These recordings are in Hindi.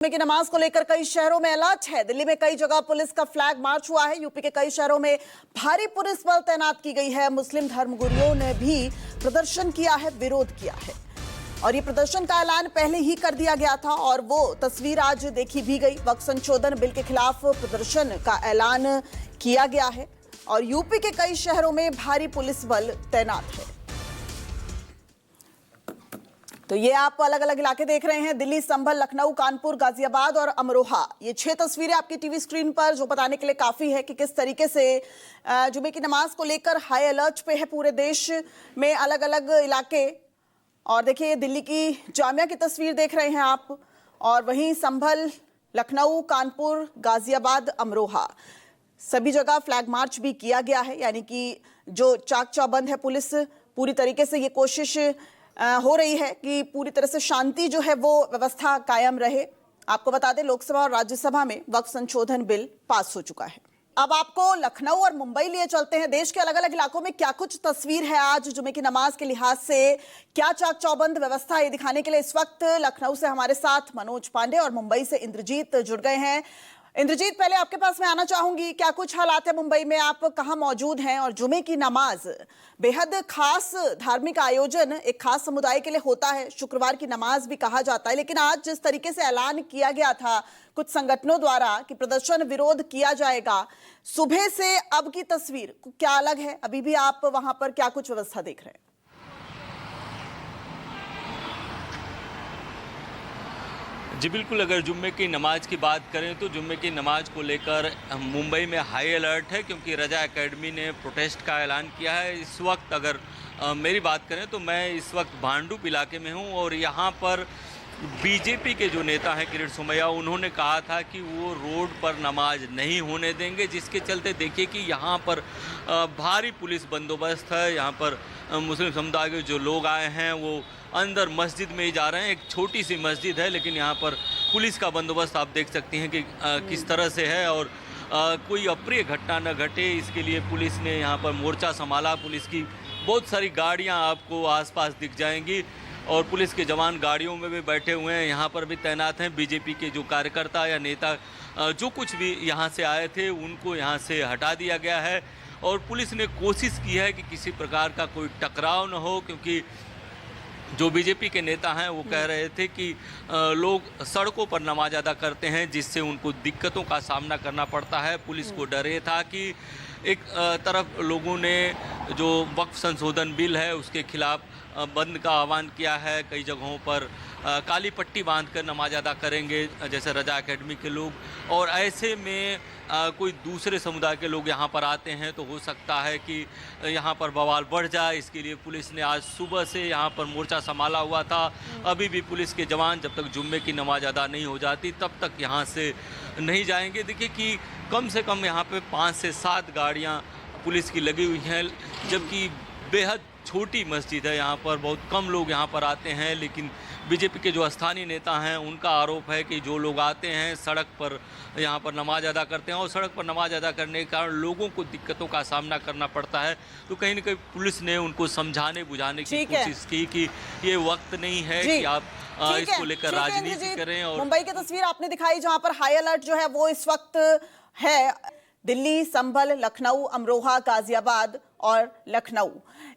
की नमाज को लेकर कई शहरों में अलर्ट है। दिल्ली में कई जगह पुलिस का फ्लैग मार्च हुआ है। यूपी के कई शहरों में भारी पुलिस बल तैनात की गई है। मुस्लिम धर्मगुरुओं ने भी प्रदर्शन किया है, विरोध किया है और ये प्रदर्शन का ऐलान पहले ही कर दिया गया था और वो तस्वीर आज देखी भी गई। वक्फ संशोधन बिल के खिलाफ प्रदर्शन का ऐलान किया गया है और यूपी के कई शहरों में भारी पुलिस बल तैनात है। तो ये आप अलग अलग इलाके देख रहे हैं, दिल्ली, संभल, लखनऊ, कानपुर, गाजियाबाद और अमरोहा। ये 6 तस्वीरें आपकी टीवी स्क्रीन पर, जो बताने के लिए काफी है कि किस तरीके से जुमे की नमाज को लेकर हाई अलर्ट पे है पूरे देश में अलग अलग इलाके। और देखिए, दिल्ली की जामिया की तस्वीर देख रहे हैं आप, और वहीं संभल, लखनऊ, कानपुर, गाजियाबाद, अमरोहा, सभी जगह फ्लैग मार्च भी किया गया है। यानी कि जो चाक चौबंद है पुलिस, पूरी तरीके से ये कोशिश हो रही है कि पूरी तरह से शांति जो है वो व्यवस्था कायम रहे। आपको बता दें, लोकसभा और राज्यसभा में वक्फ संशोधन बिल पास हो चुका है। अब आपको लखनऊ और मुंबई लिए चलते हैं। देश के अलग अलग इलाकों में क्या कुछ तस्वीर है आज जुमे की नमाज के लिहाज से, क्या चाक चौबंद व्यवस्था, ये दिखाने के लिए इस वक्त लखनऊ से हमारे साथ मनोज पांडे और मुंबई से इंद्रजीत जुड़ गए हैं। इंद्रजीत, पहले आपके पास मैं आना चाहूंगी, क्या कुछ हालात है मुंबई में, आप कहां मौजूद हैं? और जुमे की नमाज बेहद खास धार्मिक आयोजन एक खास समुदाय के लिए होता है, शुक्रवार की नमाज भी कहा जाता है, लेकिन आज जिस तरीके से ऐलान किया गया था कुछ संगठनों द्वारा कि प्रदर्शन विरोध किया जाएगा, सुबह से अब की तस्वीर क्या अलग है? अभी भी आप वहां पर क्या कुछ व्यवस्था देख रहे हैं? जी बिल्कुल, अगर जुम्मे की नमाज की बात करें तो जुम्मे की नमाज को लेकर मुंबई में हाई अलर्ट है, क्योंकि रजा एकेडमी ने प्रोटेस्ट का ऐलान किया है। इस वक्त अगर मेरी बात करें तो मैं इस वक्त भांडुप इलाके में हूं और यहां पर बीजेपी के जो नेता हैं किरीट सोमैया, उन्होंने कहा था कि वो रोड पर नमाज नहीं होने देंगे, जिसके चलते देखिए कि यहाँ पर भारी पुलिस बंदोबस्त है। यहाँ पर मुस्लिम समुदाय के जो लोग आए हैं वो अंदर मस्जिद में ही जा रहे हैं। एक छोटी सी मस्जिद है, लेकिन यहाँ पर पुलिस का बंदोबस्त आप देख सकती हैं कि किस तरह से है और कोई अप्रिय घटना न घटे, इसके लिए पुलिस ने यहाँ पर मोर्चा संभाला। पुलिस की बहुत सारी गाड़ियाँ आपको आसपास दिख जाएंगी और पुलिस के जवान गाड़ियों में भी बैठे हुए हैं, यहाँ पर भी तैनात हैं। बीजेपी के जो कार्यकर्ता या नेता जो कुछ भी यहाँ से आए थे उनको यहाँ से हटा दिया गया है और पुलिस ने कोशिश की है कि किसी प्रकार का कोई टकराव न हो, क्योंकि जो बीजेपी के नेता हैं वो कह रहे थे कि लोग सड़कों पर नमाज अदा करते हैं, जिससे उनको दिक्कतों का सामना करना पड़ता है। पुलिस को डर ये था कि एक तरफ लोगों ने जो वक्फ संशोधन बिल है उसके खिलाफ बंद का आह्वान किया है, कई जगहों पर काली पट्टी बांधकर नमाज अदा करेंगे जैसे रजा एकेडमी के लोग, और ऐसे में कोई दूसरे समुदाय के लोग यहाँ पर आते हैं तो हो सकता है कि यहाँ पर बवाल बढ़ जाए। इसके लिए पुलिस ने आज सुबह से यहाँ पर मोर्चा संभाला हुआ था। अभी भी पुलिस के जवान जब तक जुम्मे की नमाज अदा नहीं हो जाती तब तक यहाँ से नहीं जाएंगे। देखिए कि कम से कम यहाँ पे 5 से 7 गाड़ियाँ पुलिस की लगी हुई हैं, जबकि बेहद छोटी मस्जिद है, यहाँ पर बहुत कम लोग यहाँ पर आते हैं। लेकिन बीजेपी के जो स्थानीय नेता हैं उनका आरोप है कि जो लोग आते हैं सड़क पर यहाँ पर नमाज अदा करते हैं और सड़क पर नमाज अदा करने के कारण लोगों को दिक्कतों का सामना करना पड़ता है। तो कहीं न कहीं पुलिस ने उनको समझाने बुझाने की कोशिश की कि ये वक्त नहीं है कि आप इसको लेकर राजनीति करें। और मुंबई की तस्वीर आपने दिखाई जहाँ पर हाई अलर्ट जो है वो इस वक्त है। दिल्ली, संभल, लखनऊ, अमरोहा, गाजियाबाद और लखनऊ।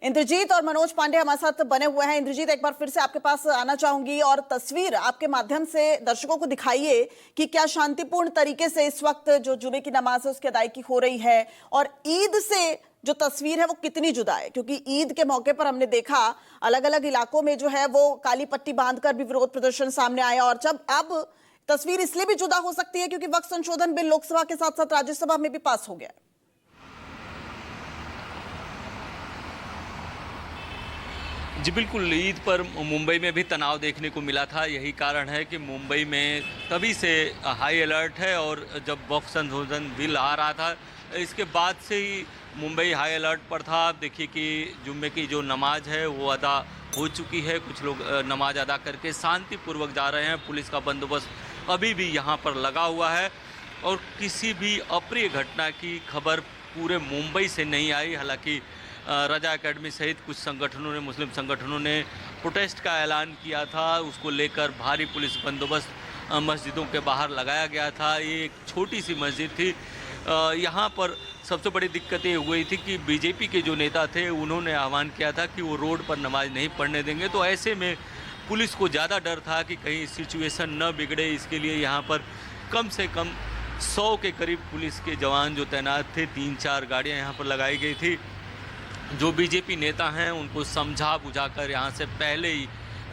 इंद्रजीत और मनोज पांडे हमारे साथ बने हुए हैं। इंद्रजीत, एक बार फिर से आपके पास आना चाहूंगी और तस्वीर आपके माध्यम से दर्शकों को दिखाइए कि क्या शांतिपूर्ण तरीके से इस वक्त जो जुमे की नमाज है उसकी अदायगी हो रही है और ईद से जो तस्वीर है वो कितनी जुदा है, क्योंकि ईद के मौके पर हमने देखा अलग अलग इलाकों में जो है वो काली पट्टी बांधकर भी विरोध प्रदर्शन सामने आया, और जब अब तस्वीर इसलिए भी जुदा हो सकती है क्योंकि वक्फ संशोधन बिल लोकसभा के साथ साथ राज्यसभा में भी पास हो गया है। जी बिल्कुल, ईद पर मुंबई में भी तनाव देखने को मिला था। यही कारण है कि मुंबई में तभी से हाई अलर्ट है और जब वक्फ संशोधन बिल आ रहा था इसके बाद से ही मुंबई हाई अलर्ट पर था। आप देखिए कि जुम्मे की जो नमाज है वो अदा हो चुकी है, कुछ लोग नमाज अदा करके शांतिपूर्वक जा रहे हैं। पुलिस का बंदोबस्त अभी भी यहाँ पर लगा हुआ है और किसी भी अप्रिय घटना की खबर पूरे मुंबई से नहीं आई। हालांकि रजा एकेडमी सहित कुछ संगठनों ने, मुस्लिम संगठनों ने प्रोटेस्ट का ऐलान किया था, उसको लेकर भारी पुलिस बंदोबस्त मस्जिदों के बाहर लगाया गया था। ये एक छोटी सी मस्जिद थी। यहाँ पर सबसे बड़ी दिक्कत ये हुई थी कि बीजेपी के जो नेता थे उन्होंने आह्वान किया था कि वो रोड पर नमाज नहीं पढ़ने देंगे। तो ऐसे में पुलिस को ज़्यादा डर था कि कहीं सिचुएशन न बिगड़े, इसके लिए यहाँ पर कम से कम 100 के करीब पुलिस के जवान जो तैनात थे, 3-4 गाड़ियाँ यहाँ पर लगाई गई थी। जो बीजेपी नेता हैं उनको समझा बुझाकर यहाँ से पहले ही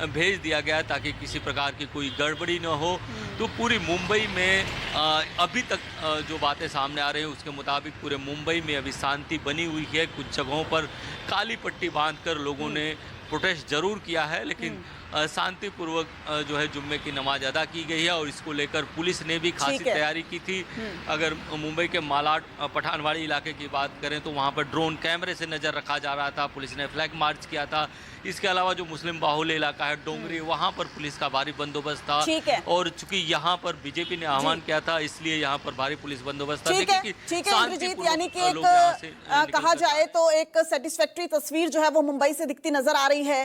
भेज दिया गया ताकि किसी प्रकार की कोई गड़बड़ी न हो। तो पूरी मुंबई में अभी तक जो बातें सामने आ रही हैं उसके मुताबिक पूरे मुंबई में अभी शांति बनी हुई है। कुछ जगहों पर काली पट्टी बांधकर लोगों ने प्रोटेस्ट जरूर किया है, लेकिन शांतिपूर्वक जो है जुम्मे की नमाज अदा की गई है और इसको लेकर पुलिस ने भी खासी तैयारी की थी। अगर मुंबई के मालाड पठानवाड़ी इलाके की बात करें तो वहाँ पर ड्रोन कैमरे से नज़र रखा जा रहा था। पुलिस ने फ्लैग मार्च किया था। इसके अलावा जो मुस्लिम बाहुल्य इलाका है डोंगरी, वहाँ पर पुलिस का भारी बंदोबस्त था। और चूंकि यहाँ पर बीजेपी ने आह्वान किया था इसलिए यहाँ पर भारी पुलिस बंदोबस्त था। ठीक है इंद्रजीत, यानी कि एक कहा जाए तो एक सेटिस्फैक्टरी तस्वीर जो है वो मुंबई से दिखती नजर आ रही है।